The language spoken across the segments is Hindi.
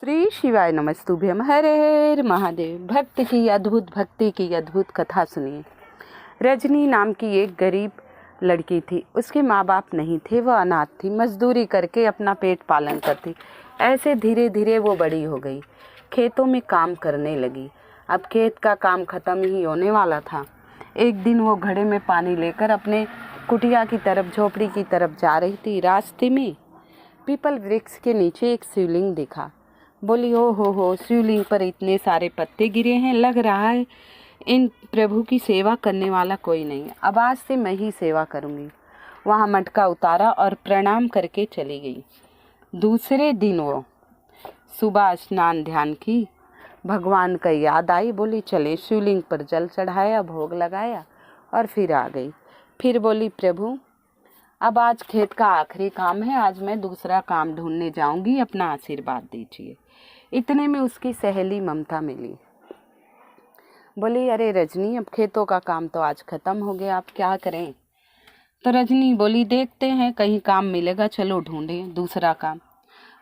श्री शिवाय नमस्तुभ्यम। हर हर महादेव। भक्ति की अद्भुत कथा सुनिए। रजनी नाम की एक गरीब लड़की थी। उसके माँ बाप नहीं थे, वह अनाथ थी। मजदूरी करके अपना पेट पालन करती। ऐसे धीरे धीरे वो बड़ी हो गई, खेतों में काम करने लगी। अब खेत का काम ख़त्म ही होने वाला था। एक दिन वो घड़े में पानी लेकर अपने कुटिया की तरफ, झोपड़ी की तरफ जा रही थी। रास्ते में पीपल वृक्ष के नीचे एक शिवलिंग दिखा। बोली, ओ हो, शिवलिंग पर इतने सारे पत्ते गिरे हैं, लग रहा है इन प्रभु की सेवा करने वाला कोई नहीं है। अब आज से मैं ही सेवा करूंगी। वहाँ मटका उतारा और प्रणाम करके चली गई। दूसरे दिन वो सुबह स्नान ध्यान की, भगवान का याद आई। बोली, चले। शिवलिंग पर जल चढ़ाया, भोग लगाया और फिर आ गई। फिर बोली, प्रभु अब आज खेत का आखिरी काम है, आज मैं दूसरा काम ढूंढने जाऊंगी, अपना आशीर्वाद दीजिए। इतने में उसकी सहेली ममता मिली। बोली, अरे रजनी, अब खेतों का काम तो आज खत्म हो गया, आप क्या करें? तो रजनी बोली, देखते हैं कहीं काम मिलेगा, चलो ढूंढें दूसरा काम।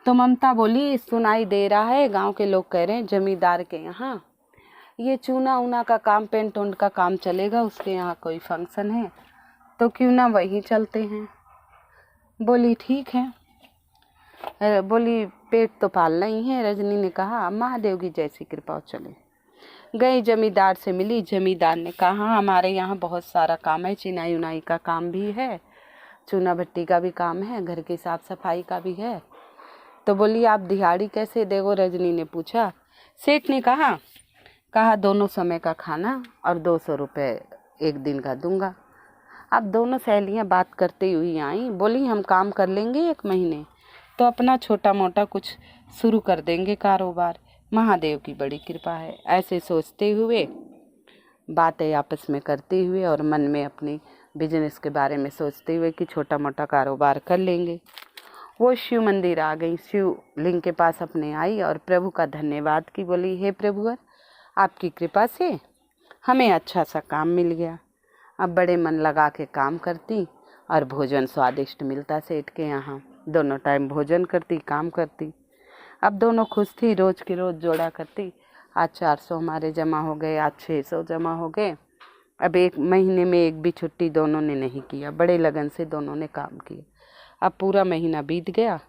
तो ममता बोली, सुनाई दे रहा है गांव के लोग कह रहे हैं जमींदार के यहाँ ये चूना ऊना का काम, पेंट उंट का काम चलेगा, उसके यहाँ कोई फंक्शन है, तो क्यों ना वहीं चलते हैं। बोली, ठीक है। बोली, पेट तो पालना ही है। रजनी ने कहा, महादेव की जैसी कृपा हो, चले। गई, जमींदार से मिली। जमींदार ने कहा, हमारे यहाँ बहुत सारा काम है, चिनाई उनाई का काम भी है, चूना भट्टी का भी काम है, घर की साफ सफाई का भी है। तो बोली, आप दिहाड़ी कैसे देगो? रजनी ने पूछा। सेठ ने कहा दोनों समय का खाना और 200 रुपये एक दिन का दूंगा। अब दोनों सहेलियाँ बात करते हुई आई। बोली, हम काम कर लेंगे 1 महीने, तो अपना छोटा मोटा कुछ शुरू कर देंगे कारोबार, महादेव की बड़ी कृपा है। ऐसे सोचते हुए, बातें आपस में करते हुए और मन में अपनी बिजनेस के बारे में सोचते हुए कि छोटा मोटा कारोबार कर लेंगे, वो शिव मंदिर आ गई। शिवलिंग के पास अपने आई और प्रभु का धन्यवाद की। बोली, हे प्रभुवर, आपकी कृपा से हमें अच्छा सा काम मिल गया। अब बड़े मन लगा के काम करती और भोजन स्वादिष्ट मिलता सेठ के यहाँ। दोनों टाइम भोजन करती, काम करती। अब दोनों खुश थी, रोज़ की रोज़ जोड़ा करती। आज 400 हमारे जमा हो गए, आज 600 जमा हो गए। अब 1 महीने में एक भी छुट्टी दोनों ने नहीं किया। बड़े लगन से दोनों ने काम किया। अब पूरा महीना बीत गया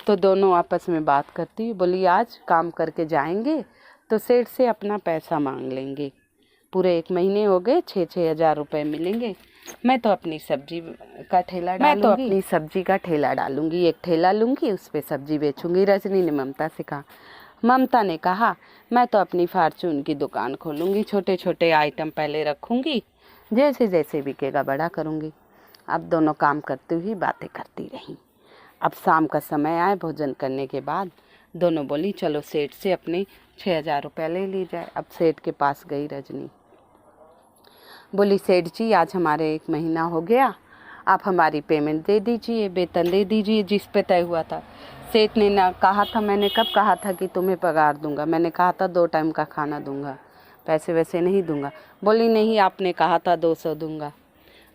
तो दोनों आपस में बात करती। बोली, आज काम करके जाएंगे तो सेठ से अपना पैसा मांग लेंगे। पूरे 1 महीने हो गए, 6-6 हज़ार रुपये मिलेंगे। मैं तो अपनी सब्जी का ठेला डालूंगी, एक ठेला लूँगी, उस पर सब्जी बेचूंगी। रजनी ने ममता से कहा। ममता ने कहा, मैं तो अपनी फार्चून की दुकान खोलूँगी, छोटे छोटे आइटम पहले रखूँगी, जैसे जैसे बिकेगा बड़ा करूँगी। अब दोनों काम करती हुई बातें करती रहीं। अब शाम का समय आए, भोजन करने के बाद दोनों बोली, चलो सेठ से अपने 6,000 रुपये ले ली जाए। अब सेठ के पास गई रजनी। बोली, सेठ जी, आज हमारे 1 महीना हो गया, आप हमारी पेमेंट दे दीजिए, वेतन दे दीजिए जिस पे तय हुआ था। सेठ ने ना कहा था, मैंने कब कहा था कि तुम्हें पगार दूंगा? मैंने कहा था 2 टाइम का खाना दूंगा, पैसे वैसे नहीं दूंगा। बोली, नहीं, आपने कहा था 200 दूंगा।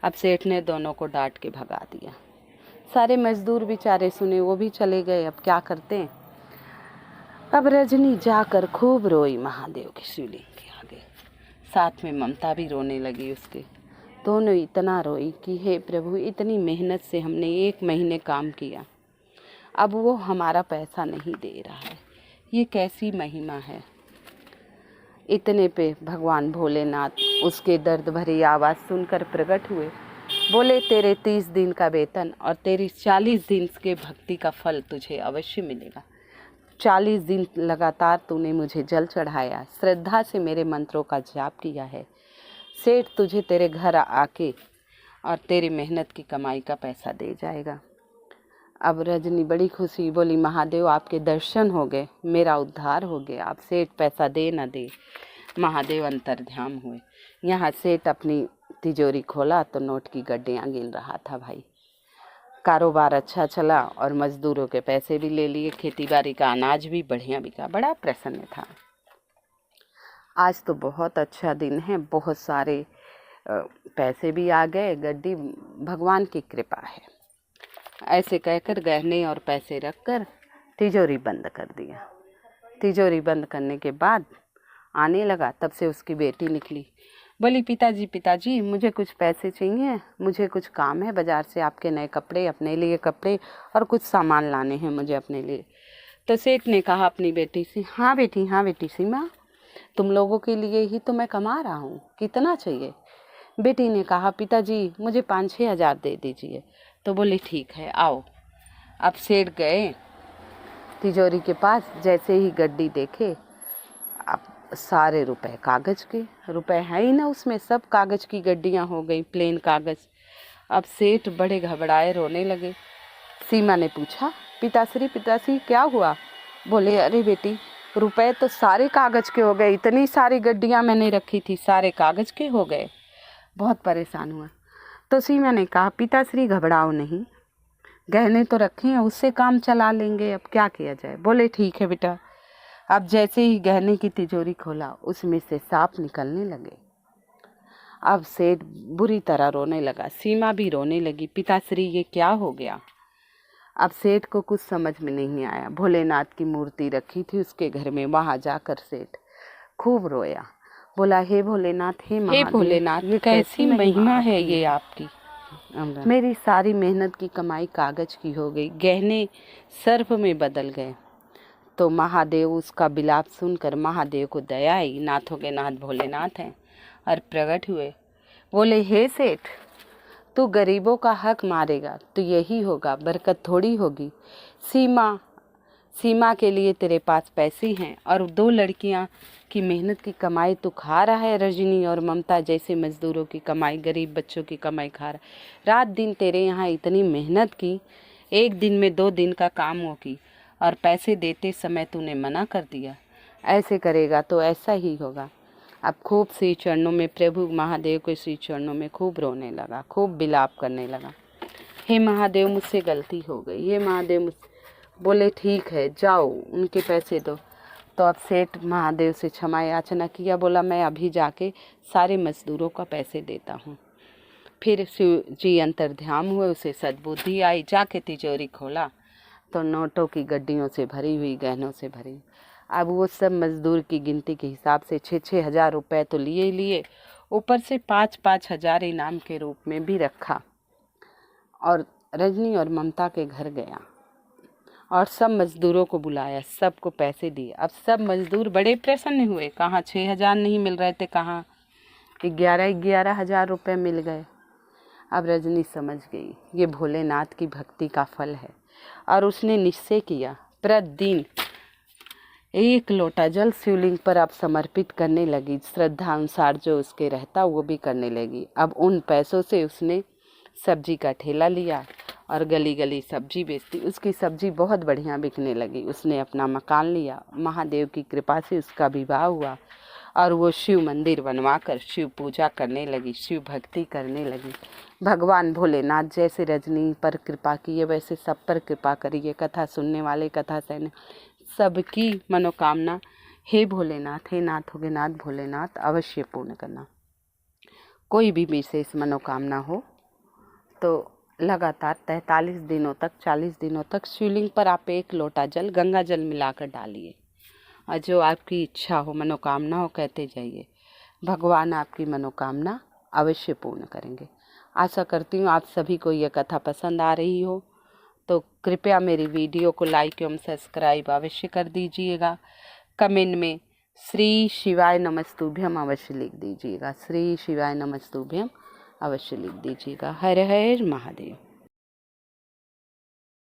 अब सेठ ने दोनों को डांट के भगा दिया। सारे मजदूर बेचारे सुने, वो भी चले गए। अब क्या करते? अब रजनी जाकर खूब रोई महादेव के शिवलिंग के आगे। साथ में ममता भी रोने लगी उसके। दोनों इतना रोई कि हे प्रभु, इतनी मेहनत से हमने 1 महीने काम किया, अब वो हमारा पैसा नहीं दे रहा है, ये कैसी महिमा है। इतने पे भगवान भोलेनाथ उसके दर्द भरी आवाज़ सुनकर प्रकट हुए। बोले, तेरे 30 दिन का वेतन और तेरी 40 दिन के भक्ति का फल तुझे अवश्य मिलेगा। 40 दिन लगातार तूने मुझे जल चढ़ाया, श्रद्धा से मेरे मंत्रों का जाप किया है। सेठ तुझे तेरे घर आके और तेरी मेहनत की कमाई का पैसा दे जाएगा। अब रजनी बड़ी खुशी। बोली, महादेव, आपके दर्शन हो गए, मेरा उद्धार हो गया। अब सेठ पैसा दे न दे, महादेव अंतर्ध्यान हुए। यहाँ सेठ अपनी तिजोरी खोला तो नोट की गड्डियाँ गिन रहा था। भाई, कारोबार अच्छा चला और मजदूरों के पैसे भी ले लिए, खेती बाड़ी का अनाज भी बढ़िया बिका, बड़ा प्रसन्न था। आज तो बहुत अच्छा दिन है, बहुत सारे पैसे भी आ गए, गड्डी भगवान की कृपा है। ऐसे कहकर गहने और पैसे रखकर तिजोरी बंद कर दिया। तिजोरी बंद करने के बाद आने लगा, तब से उसकी बेटी निकली। बोली, पिताजी मुझे कुछ पैसे चाहिए, मुझे कुछ काम है, बाज़ार से आपके नए कपड़े, अपने लिए कपड़े और कुछ सामान लाने हैं मुझे अपने लिए। तो सेठ ने कहा अपनी बेटी से, हाँ बेटी सीमा, तुम लोगों के लिए ही तो मैं कमा रहा हूँ, कितना चाहिए? बेटी ने कहा, पिताजी मुझे 5-6 हज़ार दे दीजिए। तो बोली, ठीक है, आओ। अब सेठ गए तिजोरी के पास, जैसे ही गड्डी देखे, अब सारे रुपए कागज़ के, रुपए है ही ना उसमें, सब कागज़ की गड्डियाँ हो गई, प्लेन कागज़। अब सेठ बड़े घबराए, रोने लगे। सीमा ने पूछा, पिताश्री क्या हुआ? बोले, अरे बेटी, रुपए तो सारे कागज़ के हो गए, इतनी सारी गड्डियाँ मैंने रखी थी, सारे कागज़ के हो गए। बहुत परेशान हुआ। तो सीमा ने कहा, पिताश्री घबराओ नहीं, गहने तो रखे हैं, उससे काम चला लेंगे, अब क्या किया जाए? बोले, ठीक है बेटा। अब जैसे ही गहने की तिजोरी खोला, उसमें से सांप निकलने लगे। अब सेठ बुरी तरह रोने लगा, सीमा भी रोने लगी, पिताश्री ये क्या हो गया? अब सेठ को कुछ समझ में नहीं आया। भोलेनाथ की मूर्ति रखी थी उसके घर में, वहाँ जाकर सेठ खूब रोया। बोला, हे भोलेनाथ, हे भोलेनाथ, ये कैसी महिमा है ये आपकी? मेरी सारी मेहनत की कमाई कागज़ की हो गई, गहने सर्प में बदल गए। तो महादेव उसका बिलाप सुनकर महादेव को दया आई, नाथों के नाथ भोलेनाथ हैं, और प्रकट हुए। बोले, हे सेठ, तू गरीबों का हक मारेगा तो यही होगा, बरकत थोड़ी होगी। सीमा के लिए तेरे पास पैसे हैं, और 2 लड़कियां की मेहनत की कमाई तू खा रहा है, रजनी और ममता जैसे मजदूरों की कमाई, गरीब बच्चों की कमाई खा रहा है। रात दिन तेरे यहाँ इतनी मेहनत की, एक दिन में 2 दिन का काम होगी, और पैसे देते समय तूने मना कर दिया। ऐसे करेगा तो ऐसा ही होगा। अब खूब श्री चरणों में, प्रभु महादेव के श्री चरणों में खूब रोने लगा, खूब विलाप करने लगा। हे महादेव, मुझसे गलती हो गई, हे महादेव मुझसे। बोले, ठीक है, जाओ उनके पैसे दो। तो अब सेठ महादेव से क्षमा याचना किया, बोला, मैं अभी जाके सारे मजदूरों का पैसे देता हूँ। फिर शिव जी अंतर्ध्यान हुए, उसे सद्बुद्धि आई, जाके तिजोरी खोला तो नोटों की गड्डियों से भरी हुई, गहनों से भरी। अब वो सब मजदूर की गिनती के हिसाब से 6-6 हज़ार रुपये तो लिए, ऊपर से 5-5 हज़ार इनाम के रूप में भी रखा। और रजनी और ममता के घर गया और सब मजदूरों को बुलाया, सबको पैसे दिए। अब सब मजदूर बड़े प्रसन्न हुए, कहाँ 6 हज़ार नहीं मिल रहे थे, कहाँ 11 हज़ार रुपये मिल गए। अब रजनी समझ गई ये भोलेनाथ की भक्ति का फल है, और उसने निश्चय किया, प्रतिदिन 1 लोटा जल शिवलिंग पर अब समर्पित करने लगी। श्रद्धा अनुसार जो उसके रहता वो भी करने लगी। अब उन पैसों से उसने सब्जी का ठेला लिया और गली गली सब्जी बेचती। उसकी सब्जी बहुत बढ़िया बिकने लगी। उसने अपना मकान लिया, महादेव की कृपा से उसका विवाह हुआ, और वो शिव मंदिर बनवाकर शिव पूजा करने लगी, शिव भक्ति करने लगी। भगवान भोलेनाथ जैसे रजनी पर कृपा किए, वैसे सब पर कृपा करिए। कथा सुनने वाले, कथा सहने सबकी मनोकामना हे भोलेनाथ, हे नाथों के नाथ भोलेनाथ अवश्य पूर्ण करना। कोई भी विशेष मनोकामना हो तो लगातार 43 दिनों तक, 40 दिनों तक शिवलिंग पर आप 1 लोटा जल, गंगा जल मिलाकर डालिए, और जो आपकी इच्छा हो, मनोकामना हो, कहते जाइए। भगवान आपकी मनोकामना अवश्य पूर्ण करेंगे। आशा करती हूँ आप सभी को यह कथा पसंद आ रही हो, तो कृपया मेरी वीडियो को लाइक एवं सब्सक्राइब अवश्य कर दीजिएगा। कमेंट में श्री शिवाय नमस्तुभ्यम अवश्य लिख दीजिएगा, श्री शिवाय नमस्तुभ्यम अवश्य लिख दीजिएगा। हर हर महादेव।